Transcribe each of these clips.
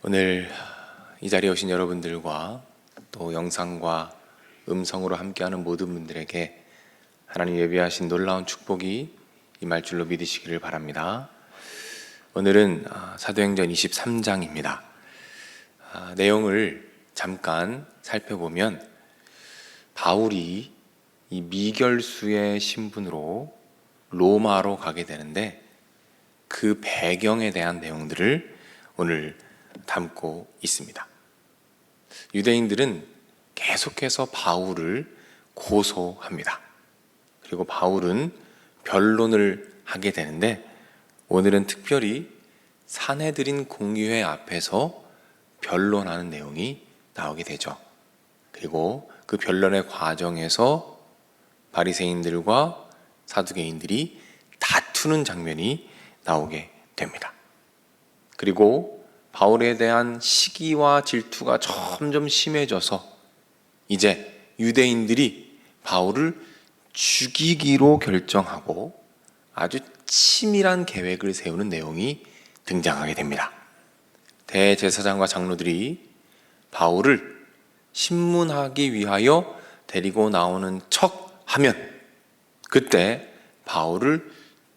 오늘 이 자리에 오신 여러분들과 또 영상과 음성으로 함께하는 모든 분들에게 하나님 예비하신 놀라운 축복이 임할 줄로 믿으시기를 바랍니다. 오늘은 사도행전 23장입니다. 내용을 잠깐 살펴보면 바울이 이 미결수의 신분으로 로마로 가게 되는데 그 배경에 대한 내용들을 오늘 담고 있습니다. 유대인들은 계속해서 바울을 고소합니다. 그리고 바울은 변론을 하게 되는데 오늘은 특별히 산헤드린 공의회 앞에서 변론하는 내용이 나오게 되죠. 그리고 그 변론의 과정에서 바리새인들과 사두개인들이 다투는 장면이 나오게 됩니다. 그리고 바울에 대한 시기와 질투가 점점 심해져서 이제 유대인들이 바울을 죽이기로 결정하고 아주 치밀한 계획을 세우는 내용이 등장하게 됩니다. 대제사장과 장로들이 바울을 신문하기 위하여 데리고 나오는 척 하면 그때 바울을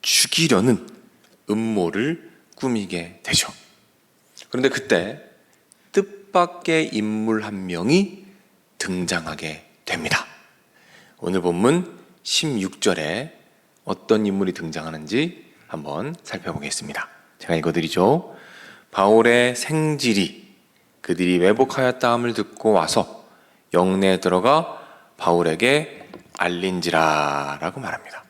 죽이려는 음모를 꾸미게 되죠. 그런데 그때 뜻밖의 인물 한 명이 등장하게 됩니다. 오늘 본문 16절에 어떤 인물이 등장하는지 한번 살펴보겠습니다. 제가 읽어드리죠. 바울의 생질이 그들이 왜복하였다함을 듣고 와서 영내에 들어가 바울에게 알린지라 라고 말합니다.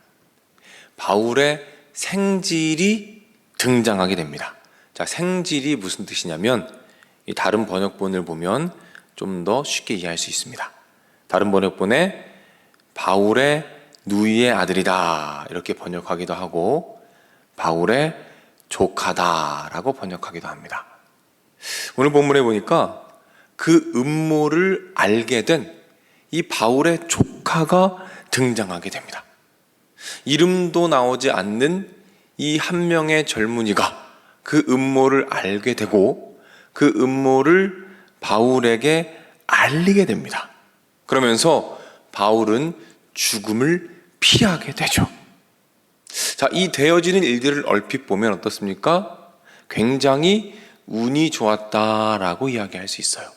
바울의 생질이 등장하게 됩니다. 자, 생질이 무슨 뜻이냐면 이 다른 번역본을 보면 좀 더 쉽게 이해할 수 있습니다. 다른 번역본에 바울의 누이의 아들이다 이렇게 번역하기도 하고 바울의 조카다라고 번역하기도 합니다. 오늘 본문에 보니까 그 음모를 알게 된 이 바울의 조카가 등장하게 됩니다. 이름도 나오지 않는 이 한 명의 젊은이가 그 음모를 알게 되고 그 음모를 바울에게 알리게 됩니다. 그러면서 바울은 죽음을 피하게 되죠. 자, 이 되어지는 일들을 얼핏 보면 어떻습니까? 굉장히 운이 좋았다라고 이야기할 수 있어요.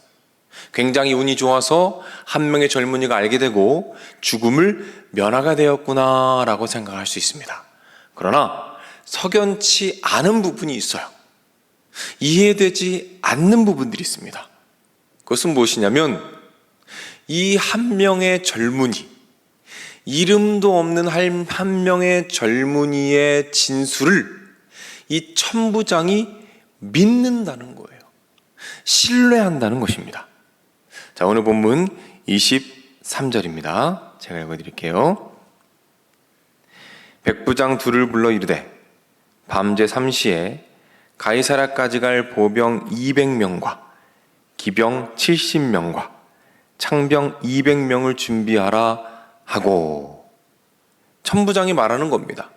굉장히 운이 좋아서 한 명의 젊은이가 알게 되고 죽음을 면하게 되었구나라고 생각할 수 있습니다. 그러나 석연치 않은 부분이 있어요. 이해되지 않는 부분들이 있습니다. 그것은 무엇이냐면 이 한 명의 젊은이, 이름도 없는 한 명의 젊은이의 진술을 이 천부장이 믿는다는 거예요. 신뢰한다는 것입니다. 자, 오늘 본문 23절입니다. 제가 읽어드릴게요. 백부장 둘을 불러 이르되 밤제 3시에 가이사라까지 갈 보병 200명과 기병 70명과 창병 200명을 준비하라 하고, 천부장이 말하는 겁니다.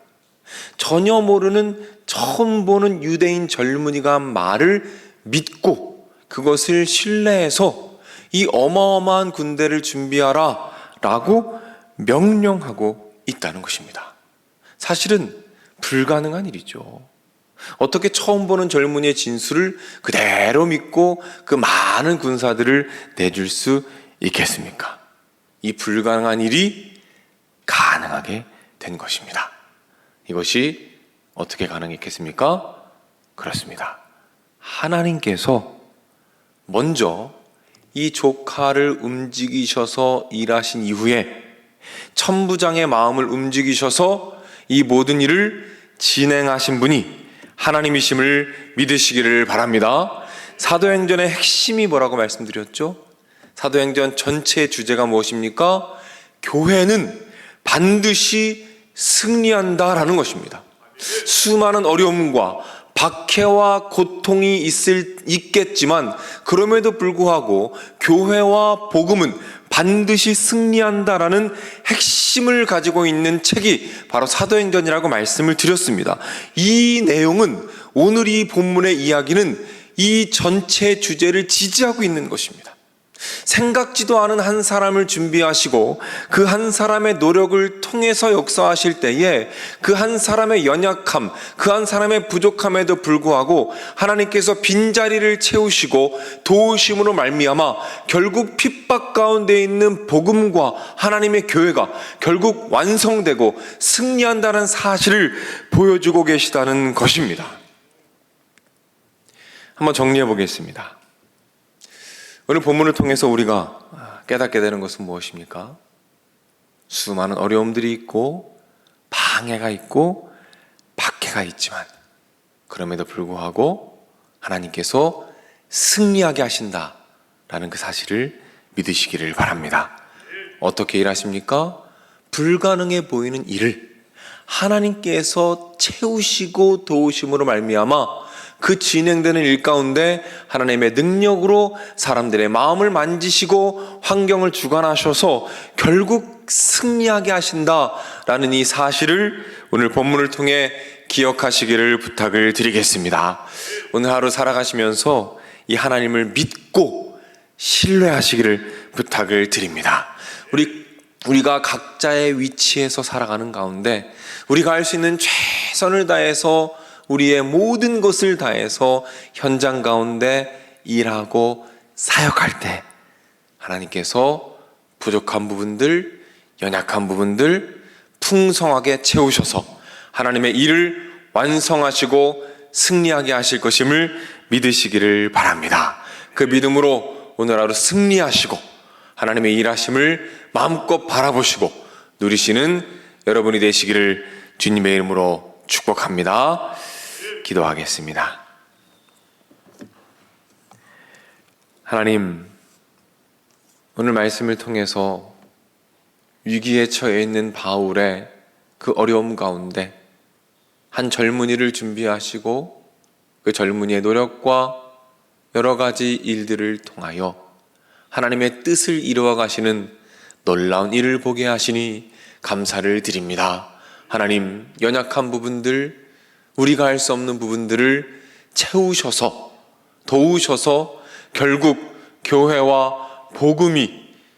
전혀 모르는 처음 보는 유대인 젊은이가 한 말을 믿고 그것을 신뢰해서 이 어마어마한 군대를 준비하라 라고 명령하고 있다는 것입니다. 사실은 불가능한 일이죠. 어떻게 처음 보는 젊은이의 진술을 그대로 믿고 그 많은 군사들을 내줄 수 있겠습니까? 이 불가능한 일이 가능하게 된 것입니다. 이것이 어떻게 가능했겠습니까? 그렇습니다. 하나님께서 먼저 이 조카를 움직이셔서 일하신 이후에 천부장의 마음을 움직이셔서 이 모든 일을 진행하신 분이 하나님이심을 믿으시기를 바랍니다. 사도행전의 핵심이 뭐라고 말씀드렸죠? 사도행전 전체의 주제가 무엇입니까? 교회는 반드시 승리한다라는 것입니다. 수많은 어려움과 박해와 고통이 있겠지만 그럼에도 불구하고 교회와 복음은 반드시 승리한다라는 핵심을 가지고 있는 책이 바로 사도행전이라고 말씀을 드렸습니다. 이 내용은, 오늘 이 본문의 이야기는 이 전체 주제를 지지하고 있는 것입니다. 생각지도 않은 한 사람을 준비하시고 그 한 사람의 노력을 통해서 역사하실 때에 그 한 사람의 연약함, 그 한 사람의 부족함에도 불구하고 하나님께서 빈자리를 채우시고 도우심으로 말미암아 결국 핍박 가운데 있는 복음과 하나님의 교회가 결국 완성되고 승리한다는 사실을 보여주고 계시다는 것입니다. 한번 정리해 보겠습니다. 오늘 본문을 통해서 우리가 깨닫게 되는 것은 무엇입니까? 수많은 어려움들이 있고 방해가 있고 박해가 있지만 그럼에도 불구하고 하나님께서 승리하게 하신다라는 그 사실을 믿으시기를 바랍니다. 어떻게 일하십니까? 불가능해 보이는 일을 하나님께서 채우시고 도우심으로 말미암아 그 진행되는 일 가운데 하나님의 능력으로 사람들의 마음을 만지시고 환경을 주관하셔서 결국 승리하게 하신다라는 이 사실을 오늘 본문을 통해 기억하시기를 부탁을 드리겠습니다. 오늘 하루 살아가시면서 이 하나님을 믿고 신뢰하시기를 부탁을 드립니다. 우리가 각자의 위치에서 살아가는 가운데 우리가 할 수 있는 최선을 다해서 우리의 모든 것을 다해서 현장 가운데 일하고 사역할 때 하나님께서 부족한 부분들, 연약한 부분들 풍성하게 채우셔서 하나님의 일을 완성하시고 승리하게 하실 것임을 믿으시기를 바랍니다. 그 믿음으로 오늘 하루 승리하시고 하나님의 일하심을 마음껏 바라보시고 누리시는 여러분이 되시기를 주님의 이름으로 축복합니다. 기도하겠습니다. 하나님, 오늘 말씀을 통해서 위기에 처해 있는 바울의 그 어려움 가운데 한 젊은이를 준비하시고 그 젊은이의 노력과 여러 가지 일들을 통하여 하나님의 뜻을 이루어 가시는 놀라운 일을 보게 하시니 감사를 드립니다. 하나님, 연약한 부분들, 우리가 할 수 없는 부분들을 채우셔서 도우셔서 결국 교회와 복음이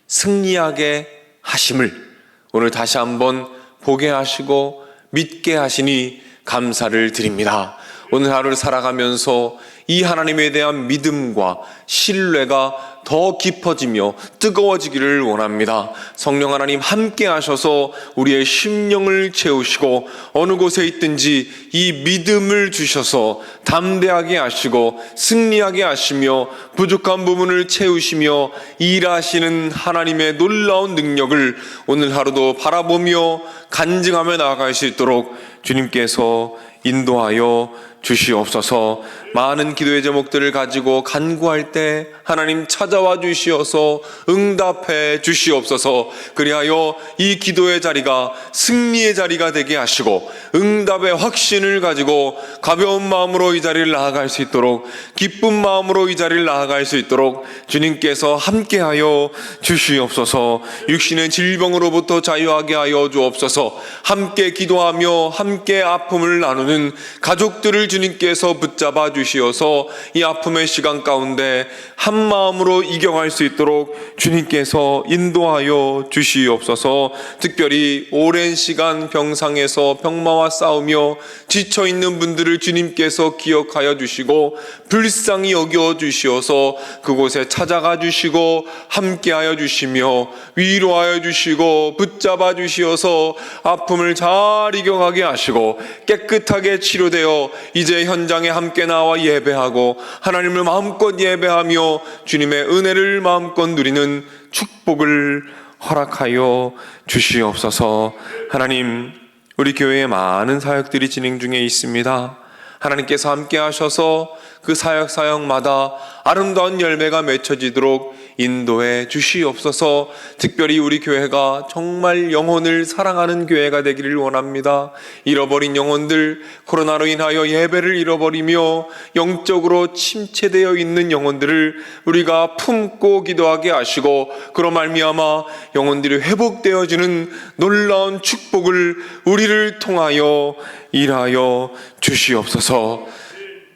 승리하게 하심을 오늘 다시 한번 보게 하시고 믿게 하시니 감사를 드립니다. 오늘 하루를 살아가면서 이 하나님에 대한 믿음과 신뢰가 더 깊어지며 뜨거워지기를 원합니다. 성령 하나님 함께 하셔서 우리의 심령을 채우시고 어느 곳에 있든지 이 믿음을 주셔서 담대하게 하시고 승리하게 하시며 부족한 부분을 채우시며 일하시는 하나님의 놀라운 능력을 오늘 하루도 바라보며 간증하며 나아갈 수 있도록 주님께서 인도하여 주시옵소서. 많은 기도의 제목들을 가지고 간구할 때 하나님 찾아와 주시어서 응답해 주시옵소서. 그리하여 이 기도의 자리가 승리의 자리가 되게 하시고 응답의 확신을 가지고 가벼운 마음으로 이 자리를 나아갈 수 있도록 기쁜 마음으로 이 자리를 나아갈 수 있도록 주님께서 함께하여 주시옵소서. 육신의 질병으로부터 자유하게 하여 주옵소서. 함께 기도하며 함께 아픔을 나누는 가족들을 주님께서 붙잡아 주시어서 이 아픔의 시간 가운데 한 마음으로 이겨갈 수 있도록 주님께서 인도하여 주시옵소서. 특별히 오랜 시간 병상에서 병마와 싸우며 지쳐있는 분들을 주님께서 기억하여 주시고 불쌍히 여겨 주시어서 그곳에 찾아가 주시고 함께하여 주시며 위로하여 주시고 붙잡아 주시어서 아픔을 잘 이겨가게 하시고 깨끗하게 치료되어 이제 현장에 함께 나와 예배하고 하나님을 마음껏 예배하며 주님의 은혜를 마음껏 누리는 축복을 허락하여 주시옵소서. 하나님, 우리 교회에 많은 사역들이 진행 중에 있습니다. 하나님께서 함께 하셔서 그 사역마다 아름다운 열매가 맺혀지도록 인도해 주시옵소서. 특별히 우리 교회가 정말 영혼을 사랑하는 교회가 되기를 원합니다. 잃어버린 영혼들, 코로나로 인하여 예배를 잃어버리며 영적으로 침체되어 있는 영혼들을 우리가 품고 기도하게 하시고 그로 말미암아 영혼들이 회복되어지는 놀라운 축복을 우리를 통하여 일하여 주시옵소서.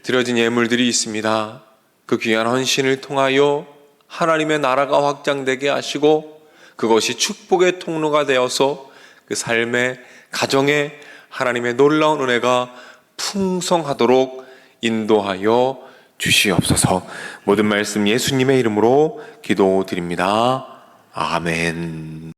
드려진 예물들이 있습니다. 그 귀한 헌신을 통하여 하나님의 나라가 확장되게 하시고 그것이 축복의 통로가 되어서 그 삶의 가정에 하나님의 놀라운 은혜가 풍성하도록 인도하여 주시옵소서. 모든 말씀 예수님의 이름으로 기도드립니다. 아멘.